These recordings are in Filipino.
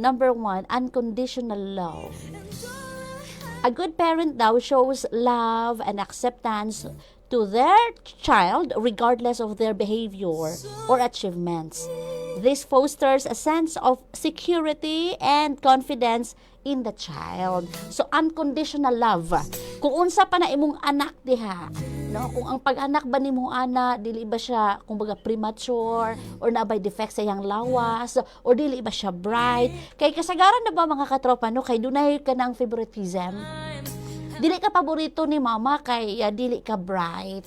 Number 1, unconditional love. A good parent daw shows love and acceptance to their child regardless of their behavior or achievements. This fosters a sense of security and confidence in the child. So, unconditional love. Kung unsa pa na imong anak diha, no? Kung ang pag-anak ba nimong ana, dili ba siya, kumbaga premature, or naabay defect sa iyang lawas, or dili ba siya bright, kay kasagaran na ba mga katropa, no? Kay dunay ka ng favoritism. Dili ka paborito ni mama kay dili ka bright.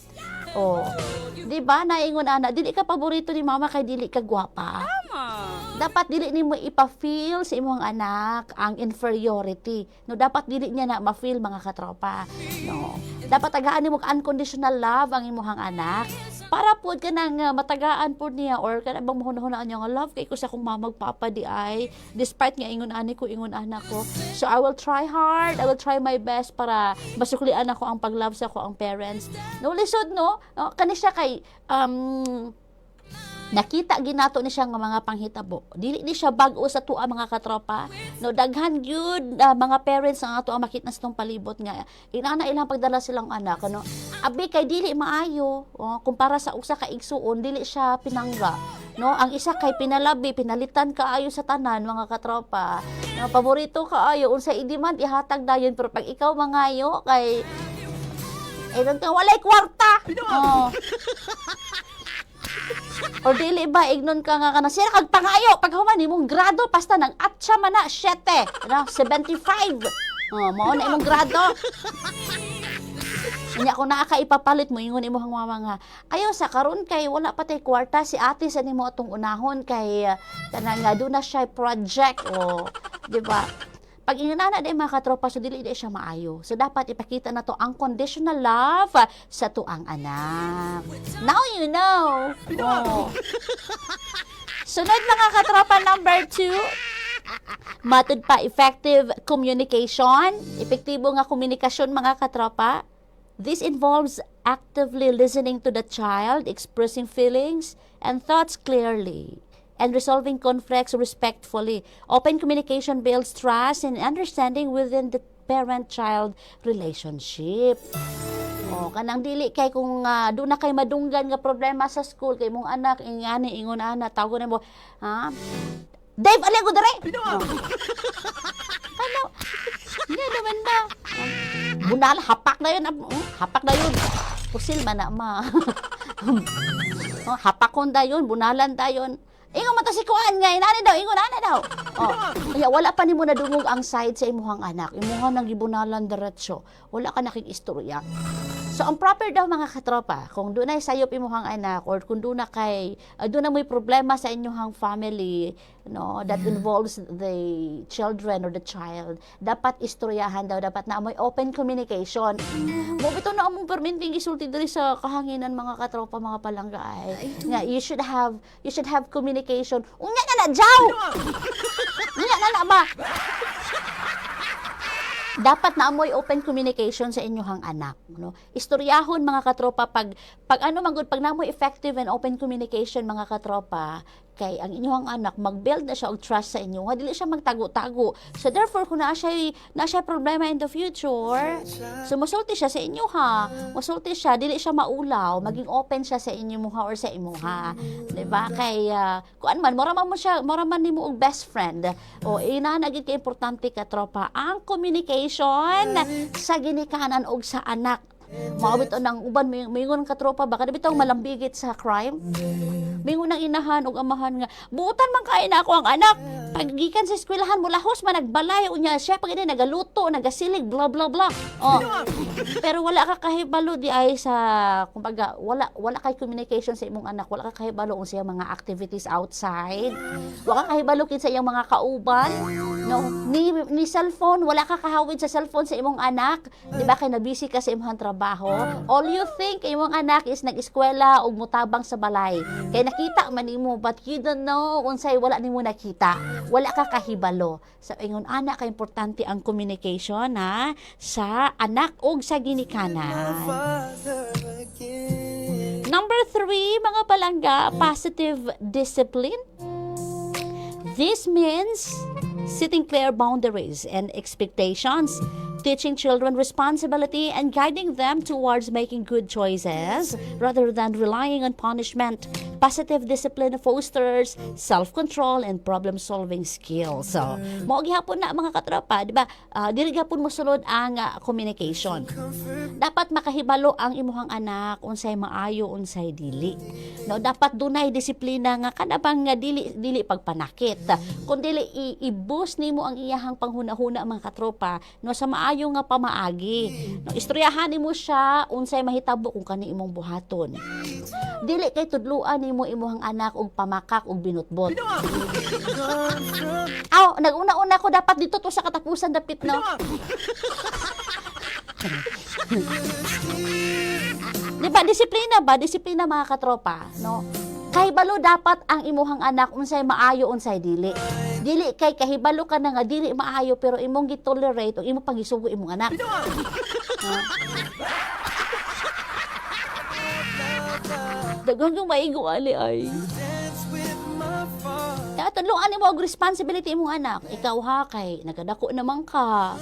Oh. 'Di ba? Naingon ana, dili ka paborito ni mama kay dili ka gwapa. Dapat dili nimo ipa-feel sa imong anak ang inferiority. No, dapat dili niya na ma-feel mga katropa. No. Dapat tagaan nimo unconditional love ang imong anak para pod kanang matagaan pod niya or kanang bang mahunahunaan niya nga love kay ko sa akong mama papa di ay despite nga ingon ani ko ingon anak ko. So I will try hard, I will try my best para masuklian ako ang pag-love sa ko ang parents. No, lisod no, kani siya kay nakita ginato ni siya nga mga panghitabo. Dili ni siya bag-o sa tuwa mga katropa. No, daghan gyud mga parents ang ato ang makita sa tong palibot nga inana ilang pagdala silang anak ano. Abi kay dili maayo, kumpara sa usa ka igsuon dili siya pinangga. No, ang isa kay pinalabi, pinalitan kaayo sa tanan mga katropa. No, paborito kaayo unsa i-demand ihatag dayon pero pag ikaw mangayo kay iron ka walay kwarta. Oh. Or dili ba ignon ka nga kana sira kag pangayo pag human imong grado pasta nang atsa man na 7 ano 75 mao na imong grado nya kung naa ka ipapalit mo ingon imong mama nga ayo sa karon kay wala pa tay kwarta si ate sa nimo atong unahon kay kanang nga do na siya project di ba. Pag inanana day mga katropa, so dili siya maayo. So dapat ipakita na to ang conditional love sa tuang anak. Now you know. Oh. Sunod mga katropa, number 2. Matud pa effective communication. Epektibo nga komunikasyon mga katropa. This involves actively listening to the child, expressing feelings and thoughts clearly, and resolving conflicts respectfully. Open communication builds trust and understanding within the parent-child relationship. Kanang dili kay kung do na kay madunggan nga problema sa school kay mong anak ingani ingon ana tawgon mo Dave ali ko dire. Ano? Nga naman na. Bunal hapak na yun. Hapak na yun. Pusil man na ma. Hapakon dayon, bunalan dayon. Ingon mata si kuan nga inani daw, ingon ana daw. Kaya wala pa nimo nadungog ang side sa imuhang anak. Imuhang nang gibunalan diretso. Wala ka nakikistorya. So ang proper daw mga katropa, kung dunay sayop imuhang anak or kung duna kay duna may problema sa inyong family, no, that involves the children or the child, dapat istoryahan daw, dapat na may open communication. Mo bitaw na among perminting isulti diri sa kahanginan mga katropa mga palangga ay nga you should have communication. Unya na jaw. Unya na ba? Dapat na amoy open communication sa inyong anak, no? Istoryahon mga katropa pag ano man gud pag namoy effective and open communication mga katropa kay ang inyong anak mag-build na siya og trust sa inyo, nga dili siya magtago-tago. So therefore kung naa siya problema in the future, so mosulti siya sa inyo ha. Mosulti siya, dili siya maulaw, maging open siya sa inyo ha or sa imo ha. Di ba? Kay kuan man mora man nimo og best friend. O ina na gid kay importante ka tropa ang communication sa ginikanan og sa anak. Maabot nang uban mingon ka tropa baka bitaw malambigit sa crime. Mingon ang inahan ug amahan nga buutan man kay na ako ang anak. Paggikan sa eskwelahan mulahos man nagbalay unya siya pag ini nagaluto, nagasilig blah blah blah. Pero wala ka kahibalo di ay sa kumbaga wala kay communication sa imong anak, wala ka kahibalo sa iyang mga activities outside. Wala ka kahibalo kin sa iyang mga kauban. No, ni cellphone, wala ka kahawid sa cellphone sa imong anak. Di ba kay nabisi ka sa imong trabaho? All you think imong anak is nag-eskwela ug mutabang sa balay. Kay nakita man nimo but you don't know unsay wala nimo nakita. Wala ka kahibalo. So ingon ana ka importante ang communication ha sa anak ug sa ginikanan. Number 3 mga palangga, positive discipline. This means setting clear boundaries and expectations, teaching children responsibility and guiding them towards making good choices rather than relying on punishment. Positive discipline fosters self-control and problem-solving skills. So, mao gihapon na mga katropa, di ba? Dili gyapon mo sulod ang communication. Dapat makahibalo ang imuhang anak unsay maayo unsay dili. No, dapat dunay disiplina nga kada bang nga dili pagpanakit. Kun dili i-boost nimo ang iyahang panghuna-huna mga katropa, no sa maayo nga pamaagi. No, istoryahan nimo siya unsay mahitabo kung kani imong buhaton. Dili kay tudluan nimo imuhang anak og pamakak og binutbot. Aw, naguna-una ko dapat dito to sa katapusan dapit no. Di ba disiplina mga katropa, no? Kahibalo dapat ang imuhang anak unsay maayo unsay dili. Dili kay kahibalo ka na nga dili maayo pero imong gitolerate o imong pagisugo imong anak. Daghang yung maigo ali ay. Tudloan mo og responsibility imong anak. Ikaw ha kay nagadako naman ka.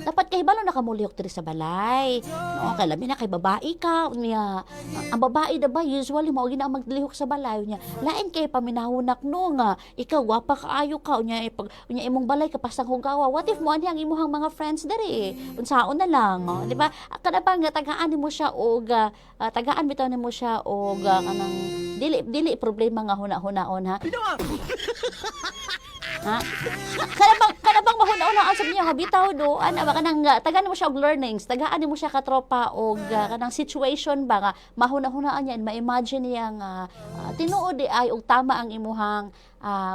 Dapat kahibalo na kamulihok diri sa balay. No, kay labi na kay babae ka niya. Ang babae da ba usually mao gina maglihok sa balay niya. Lain kay paminahunak no nga ikaw wapa kaayo ka unya imong balay kapasang hugawa. What if mo ani ang imuhang mga friends diri? Unsaon na lang, no? Di ba? Kada bang tagaan nimo siya og tagaan bitaw nimo siya og kanang dili problema nga huna-hunaon ha. Ha? Kada bang mahuna-una sa niya habitaw do ana ba kanang tagaan mo siya og learnings, tagaan mo siya katropa og kanang situation ba nga mahuna-hunaan niya ma-imagine niya nga tinuod di ay og tama ang imuhang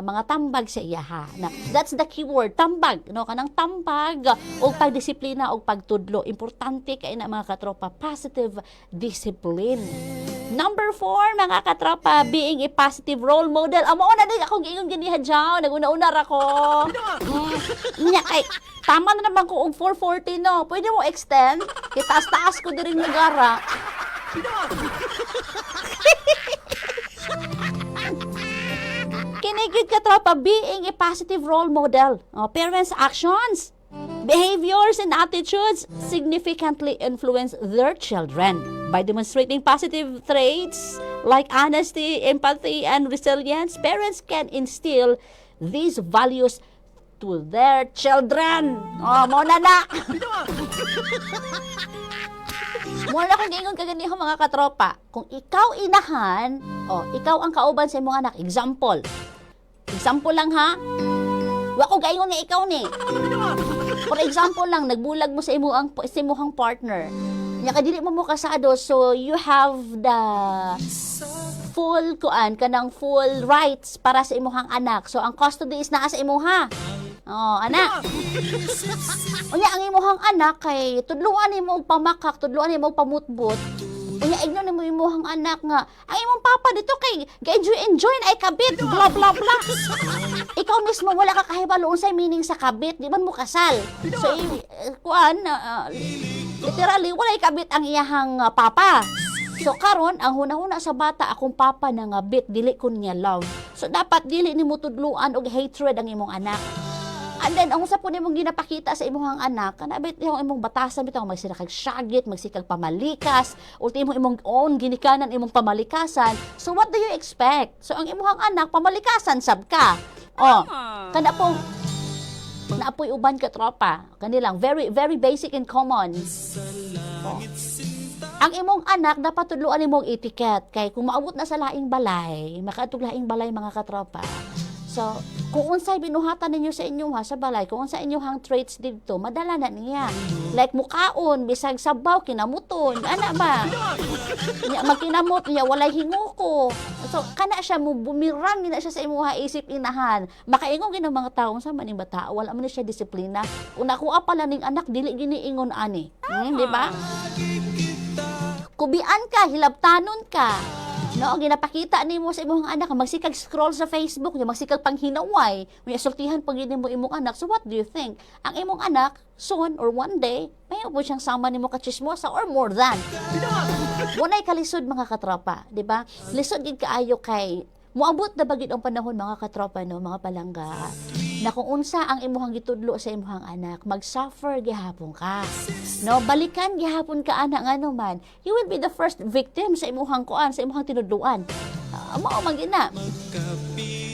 mga tambag sa iyaha. Na that's the keyword, tambag, no? Kanang tambag og pagdisiplina og pagtudlo. Importante kay na mga katropa, positive discipline. Number 4, mga katropa, being a positive role model. Amo na din akong giingon ganiha jaw, naguna-una ra ko. Nya kay tama na naman ko og 440 no. Pwede mo extend, kitaas-taas ko diri nagara. Kinigid ka tropa, being a positive role model. Parents' actions, behaviors, and attitudes significantly influence their children. By demonstrating positive traits like honesty, empathy, and resilience, parents can instill these values to their children. Mo na. Mula kung gingon kaganiho mga katropa, kung ikaw inahan, ikaw ang kauban sa imong anak, example lang ha, wa ko gaingon nga ikaw ni. For example lang, nagbulag mo sa imong partner, nya ka dili mo kasado, so you have the full full rights para sa imong anak. So ang custody is naa sa imuha. Anak. Unya ang imuhang anak kay tudluan nimo og pamakak, tudluan nimo og pamutbot. Unya igno nimo imuhang anak nga ang imong papa dito kay enjoy ay kabit, blah blah blah. Ikaw mismo wala ka kahibalo unsay meaning sa kabit, di man mo kasal. So literally wala kabit ang iyahang papa. So karon ang hunahuna sa bata akong papa na nga bit dili kun niya love. So dapat dili nimo tudluan og hatred ang imong anak. And then, ang usap po nimong ginapakita sa imong anak, kanabit yung imong batasan, bitang magsikag syagit, magsikag pamalikas, ultimo imong own ginikanan imong pamalikasan. So, what do you expect? So, ang imong anak, pamalikasan, sab ka. Kana pong, naapoy uban ka tropa. Kanilang, very, very basic and common. Ang imong anak, dapat tudluan imong etiquette. Kay kung maabot na sa laing balay, makaatog laing balay mga katropa. So, kung unsay binuhatan ninyo sa inyo sa balay, kung unsay inyong traits dito, madala na niya. Like mukaon, bisag sabaw, kinamuton, ana ba? Magkinamot niya, walay hinguko. So, kana siya, bumirang na siya sa imuha isip inahan. Makaingon gina mga taong sa maning bata, wala man siya disiplina. Kung nakuha pala ning anak, dili giniingon ani. Di ba? Kubian ka, hilabtanon ka. No, ginapakita nimo sa imong anak magsikag scroll sa Facebook, magsikag panghinaway, may sultihan pag mo imong anak. So what do you think? Ang imong anak soon or one day may upo siyang sama nimo ka chismosa or more than. Munay kalisod mga katropa, di ba? Lisod gid kaayo kay moabot na bagid ang panahon mga katropa no, mga palangga na kung unsa ang imuhang gitudlo sa imuhang anak, mag-suffer gihapon ka. No, balikan gihapon ka ana ngano man. You will be the first victim sa imuhang kuan, sa imuhang tinudluan. Mao man gina.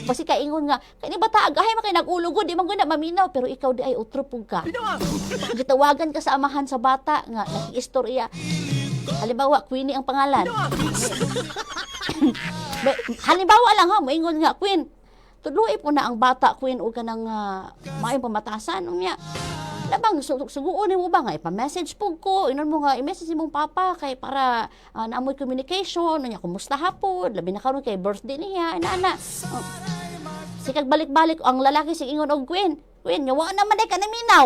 Kasi kaingon nga, kani bata agahay makay nagulugod, di man guna maminaw, pero ikaw di ay utrupog ka. Gitawagan ka sa amahan sa bata nga nakiistorya. Halimbawa, Queenie ang pangalan. Halimbawa lang ha, moingon nga, Queen, tudloy po na ang bata, Queen, o ka nang maayong pamatasan. Unya, labang, suguunin mo ba nga, ipa-message po ko, inon mo nga, i-message mong papa, kay para naamoy communication, unya, kumusta hapon, labi na karon kay birthday niya, ana. Sikag balik-balik, ang lalaki si ingon og Queen, yawa naman ay ka naminaw.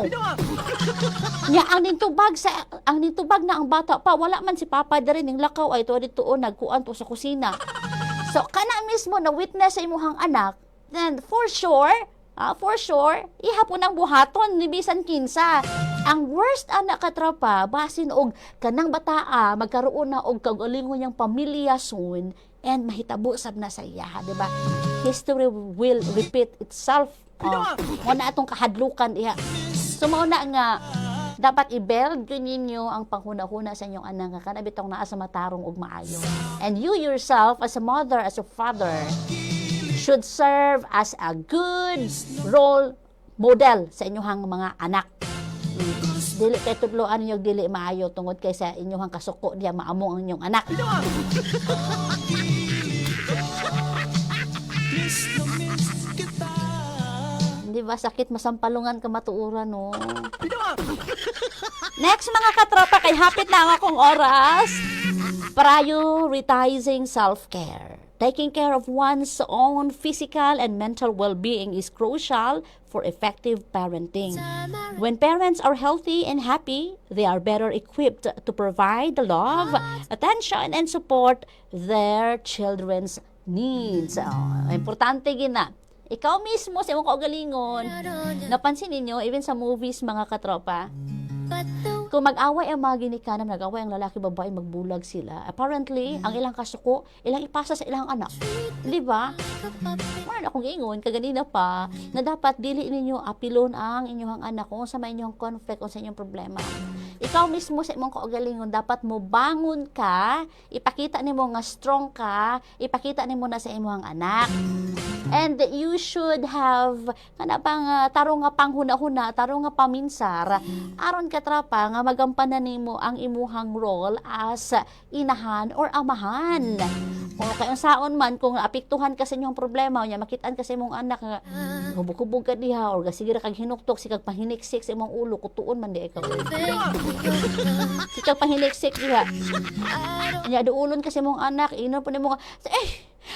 Nya ang nintubag na ang bata pa, wala man si papa diri ning lakaw ay tuwa ditoon nagkuan to sa kusina. So kana mismo na witness sa imuhang anak, then for sure, ihapon ang buhaton ni bisan kinsa. Ang worst anak katropa, basin og kanang bataa magkaroon na og kaugalingon yang pamilya soon and mahitabo sab na sa iya, di ba? History will repeat itself. Muna atong kahadlukan diha. So mao na nga dapat i-build ninyo ang panghuna-huna sa inyong anak nga kana bitong naa sa matarong ug maayo. And you yourself as a mother, as a father, should serve as a good role model sa inyong mga anak. Dili kay tudloan ninyo dili maayo tungod kay sa inyong kasuko diya maamong ang inyong anak. Di ba sakit masampalungan ka matuuran no? Next mga katropa, kay hapit na ang akong oras. Prioritizing self-care. Taking care of one's own physical and mental well-being is crucial for effective parenting. When parents are healthy and happy, they are better equipped to provide the love, attention, and support their children's needs. Importante gina. Ikaw mismo sa imong kaugalingon, napansin ninyo, even sa movies mga katropa, kung mag-away ang mga ginikanan, nag-away ang lalaki, babae, magbulag sila. Apparently, ang ilang kasuko, ilang ipasa sa ilang anak. Di ba? Maran akong ingon, kaganina pa, na dapat dili ninyo apilon ang inyong anak kung sa may inyong conflict o sa inyong problema. Ikaw mismo sa imong kaugalingon, dapat mo bangon ka, ipakita nimo nga strong ka, ipakita nimo na sa imong anak. And you should have tarong nga panghuna-huna, tarong nga paminsar, aron katrapa nga magampanan nimo ang imuhang role as inahan or amahan. O kay unsaon man kung apektuhan ka sa inyong problema, unya makitaan ka sa imong anak nga hubog-hubog ka diha or gasigira kag hinuktok sikag pahiniksik sa imong ulo kutuon man di ikaw. Sikag pahiniksik diha. Unya duulon ka sa imong anak, inon po nimo nga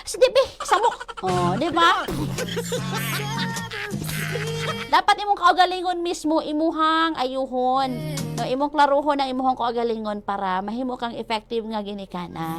si Debbie, samok. Di ba? Dapat imong kaugalingon mismo imuhang ayuhon. No, imong klaruhon ang imuhang kaugalingon para mahimo kang effective nga ginikanan.